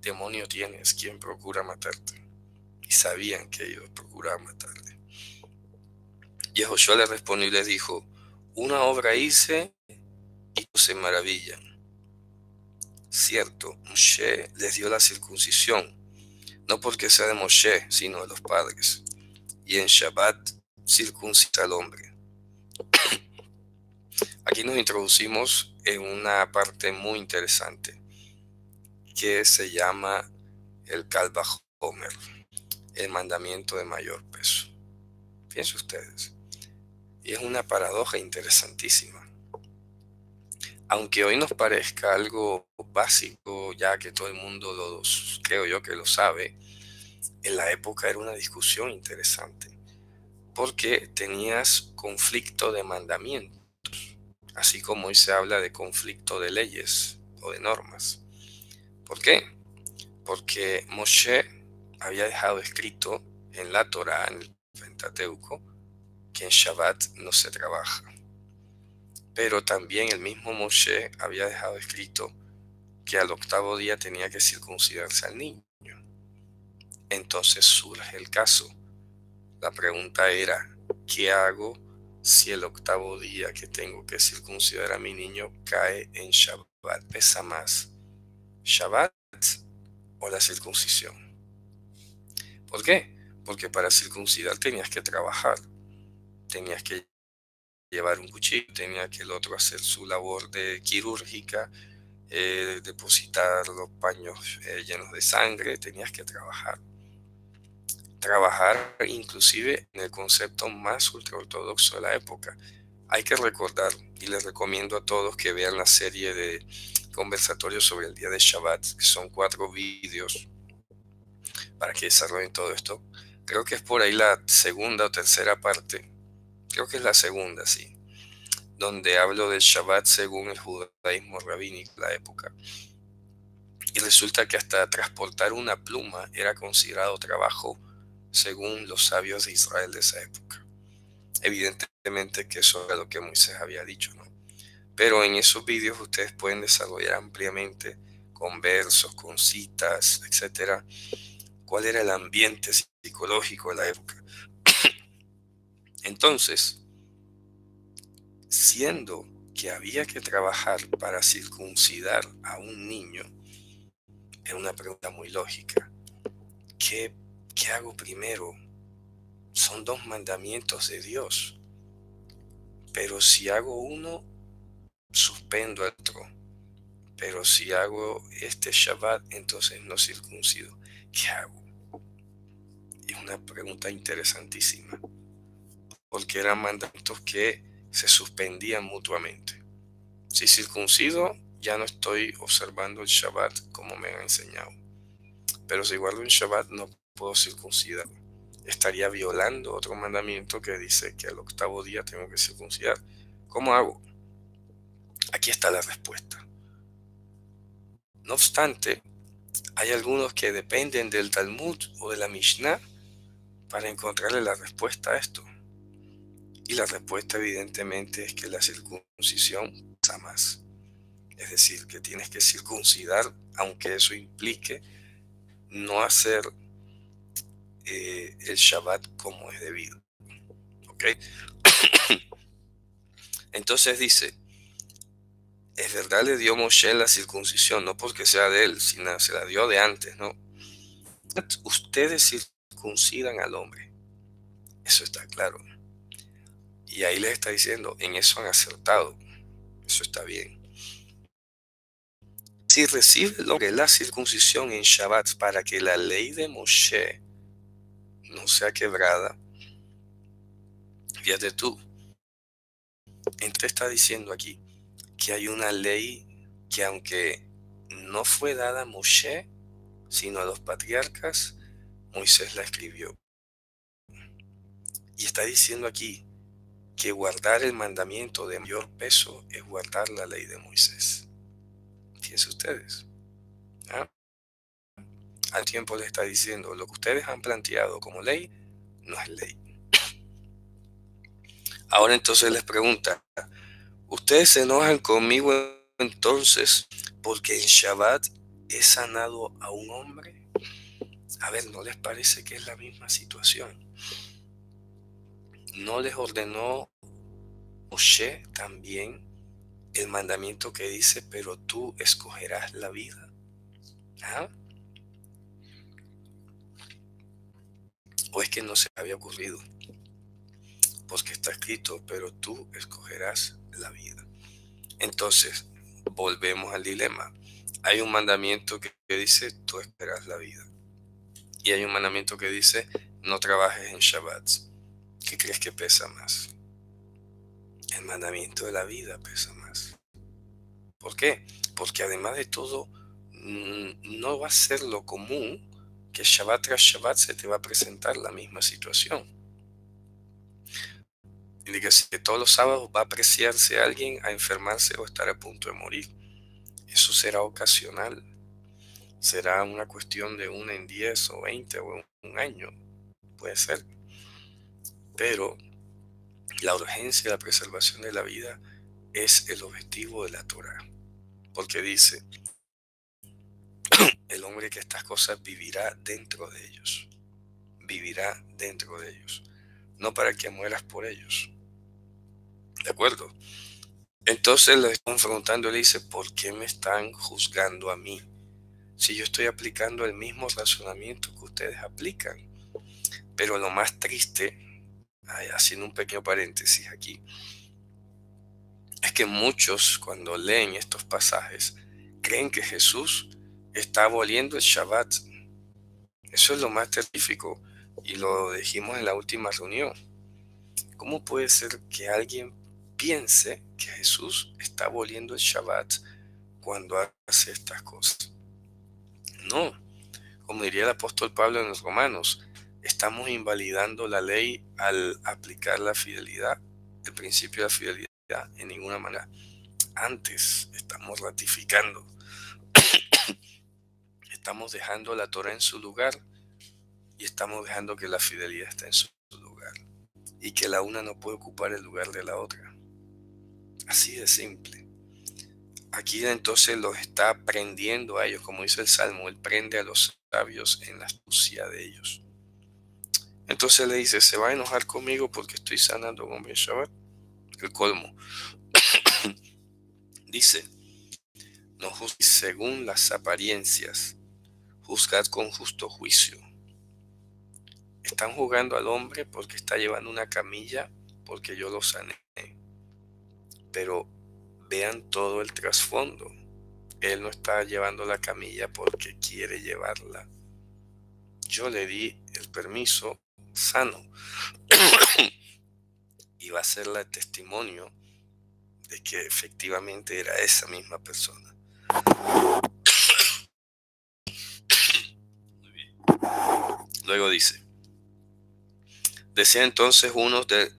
demonio tienes? ¿Quién procura matarte? Y sabían que ellos procuraban matarle. Y Josué le respondió y le dijo: una obra hice y se maravillan. Cierto, Moshe les dio la circuncisión, no porque sea de Moshe, sino de los padres. Y en Shabbat circuncida al hombre. Aquí nos introducimos en una parte muy interesante que se llama el Kal Vajomer, el mandamiento de mayor peso. Fíjense ustedes. Y es una paradoja interesantísima. Aunque hoy nos parezca algo básico, ya que todo el mundo creo yo que lo sabe, en la época era una discusión interesante, porque tenías conflicto de mandamientos, así como hoy se habla de conflicto de leyes o de normas. ¿Por qué? Porque Moshe había dejado escrito en la Torá, en el Pentateuco, que en Shabbat no se trabaja. Pero también el mismo Moshe había dejado escrito que al octavo día tenía que circuncidarse al niño. Entonces surge el caso. La pregunta era: ¿qué hago si el octavo día que tengo que circuncidar a mi niño cae en Shabbat? ¿Pesa más Shabbat o la circuncisión? ¿Por qué? Porque para circuncidar tenías que trabajar, tenías que llevar un cuchillo, tenía que el otro hacer su labor de quirúrgica, depositar los paños llenos de sangre, tenías que trabajar. Trabajar inclusive en el concepto más ultraortodoxo de la época. Hay que recordar, y les recomiendo a todos que vean la serie de conversatorios sobre el día de Shabbat, que son 4 vídeos para que desarrollen todo esto. Creo que es por ahí la segunda o tercera parte, creo que es la segunda, sí, donde hablo del Shabbat según el judaísmo rabínico de la época. Y resulta que hasta transportar una pluma era considerado trabajo según los sabios de Israel de esa época. Evidentemente que eso era lo que Moisés había dicho, ¿no? Pero en esos vídeos ustedes pueden desarrollar ampliamente, con versos, con citas, etcétera, cuál era el ambiente psicológico de la época. Entonces, siendo que había que trabajar para circuncidar a un niño, era una pregunta muy lógica. ¿Qué hago primero? Son 2 mandamientos de Dios. Pero si hago uno, suspendo el otro. Pero si hago este Shabbat, entonces no circuncido. ¿Qué hago? Es una pregunta interesantísima, porque eran mandamientos que se suspendían mutuamente. Si circuncido, ya no estoy observando el Shabbat como me han enseñado. Pero si guardo un Shabbat, no puedo circuncidar. Estaría violando otro mandamiento que dice que al octavo día tengo que circuncidar. ¿Cómo hago? Aquí está la respuesta. No obstante, hay algunos que dependen del Talmud o de la Mishnah para encontrarle la respuesta a esto. Y la respuesta evidentemente es que la circuncisión pesa más. Es decir, que tienes que circuncidar, aunque eso implique no hacer el Shabbat como es debido. ¿Ok? Entonces dice, es verdad, le dio Moshe la circuncisión, no porque sea de él, sino se la dio de antes, ¿no? Ustedes circuncidan al hombre. Eso está claro. Y ahí les está diciendo, en eso han acertado. Eso está bien. Si recibe el hombre la circuncisión en Shabbat para que la ley de Moshe no sea quebrada, fíjate tú, entonces está diciendo aquí que hay una ley que aunque no fue dada a Moshe, sino a los patriarcas, Moisés la escribió. Y está diciendo aquí que guardar el mandamiento de mayor peso es guardar la ley de Moisés. Fíjense ustedes. ¿Ah? Al tiempo le está diciendo, lo que ustedes han planteado como ley, no es ley. Ahora entonces les pregunta, ¿ustedes se enojan conmigo entonces porque en Shabbat he sanado a un hombre. A ver, ¿no les parece que es la misma situación? ¿No les ordenó Moshe también el mandamiento que dice, pero tú escogerás la vida? ¿Ah? ¿O es que no se había ocurrido? Porque está escrito, pero tú escogerás la vida. Entonces, volvemos al dilema. Hay un mandamiento que dice, tú escogerás la vida. Y hay un mandamiento que dice, no trabajes en Shabbat. ¿Qué crees que pesa más? El mandamiento de la vida pesa más. ¿Por qué? Porque además de todo, no va a ser lo común que Shabbat tras Shabbat se te va a presentar la misma situación. Y que todos los sábados va a apreciarse alguien a enfermarse o estar a punto de morir. Eso será ocasional. Será una cuestión de 1 en 10 o 20 o un año. Puede ser. Pero la urgencia de la preservación de la vida es el objetivo de la Torah. Porque dice, el hombre que estas cosas vivirá dentro de ellos. Vivirá dentro de ellos. No para que mueras por ellos. ¿De acuerdo? Entonces le está confrontando y le dice, ¿por qué me están juzgando a mí? Si yo estoy aplicando el mismo razonamiento que ustedes aplican. Pero lo más triste, haciendo un pequeño paréntesis aquí, es que muchos cuando leen estos pasajes creen que Jesús está aboliendo el Shabbat. Eso es lo más terrífico y lo dijimos en la última reunión. ¿Cómo puede ser que alguien piense que Jesús está aboliendo el Shabbat cuando hace estas cosas? No, como diría el apóstol Pablo en los Romanos, estamos invalidando la ley al aplicar la fidelidad, el principio de la fidelidad en ninguna manera. Antes estamos ratificando, estamos dejando la Torah en su lugar y estamos dejando que la fidelidad esté en su lugar y que la una no puede ocupar el lugar de la otra. Así de simple. Aquí entonces los está prendiendo a ellos, como dice el Salmo, él prende a los sabios en la astucia de ellos. Entonces le dice, ¿se va a enojar conmigo porque estoy sanando a un hombre en Shabbat? El colmo. Dice, no juzguéis según las apariencias, juzgad con justo juicio. Están juzgando al hombre porque está llevando una camilla porque yo lo sané. Pero vean todo el trasfondo. Él no está llevando la camilla porque quiere llevarla. Yo le di el permiso sano y va a ser el testimonio de que efectivamente era esa misma persona. Luego dice, decía entonces unos de